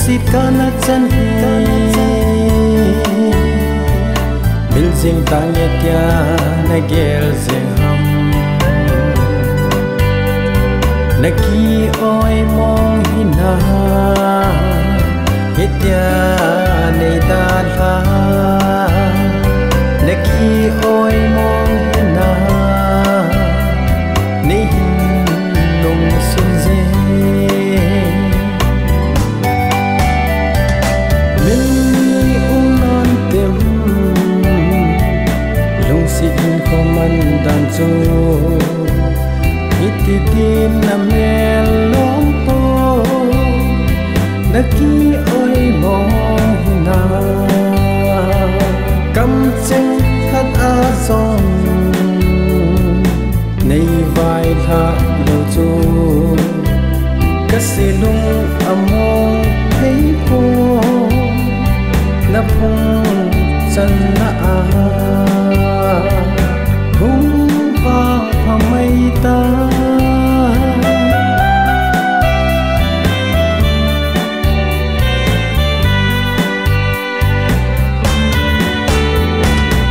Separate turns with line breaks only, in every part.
xịt ca na chân bil riêng ta nghe tia na gel riêng hầm na ki oi mong hina hết tia nei ta la na ki oi mong hina nei nung xuân dê dan chu ititin na melom po naki oi mo na kam cheng khat a song nei vai tha lo chu kasilung among hei po na phung chan na a ta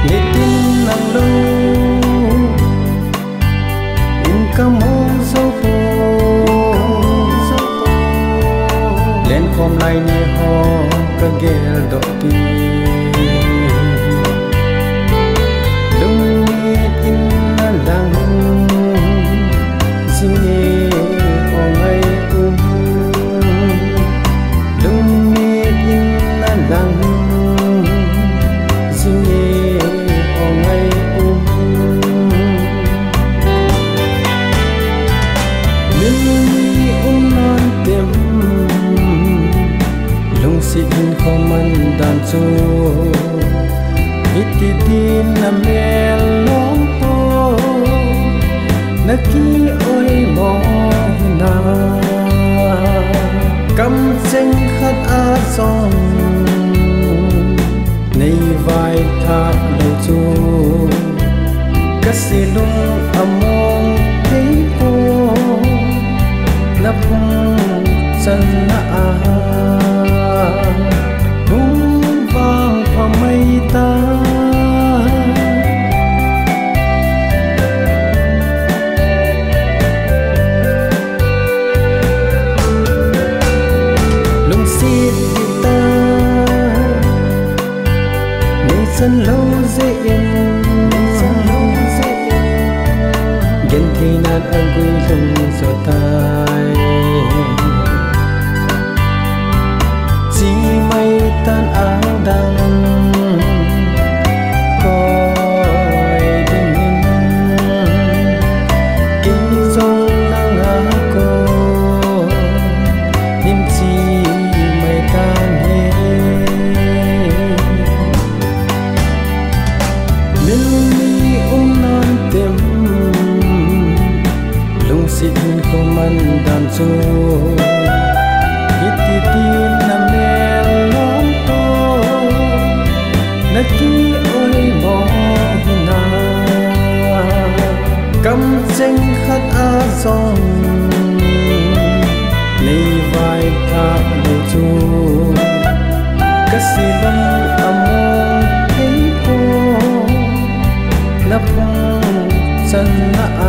nghe tin nắng lâu in ca mong dấu phố lên khom lại ni ho ca gel độ ti dan chu ititin na melom po naki oi mo na kam cheng khat a song nei vai tha lo chu kasilung among hei po na phung chan na a ta lung xịt ta nơi sân lâu dễ gần thì nan ăn quy lung gió tai chỉ mây tan áo đằng dan chu ititin na melom po naki oi mo na kam cheng khat a song nei vai tha lo chu kasilum among hei po na phung chan na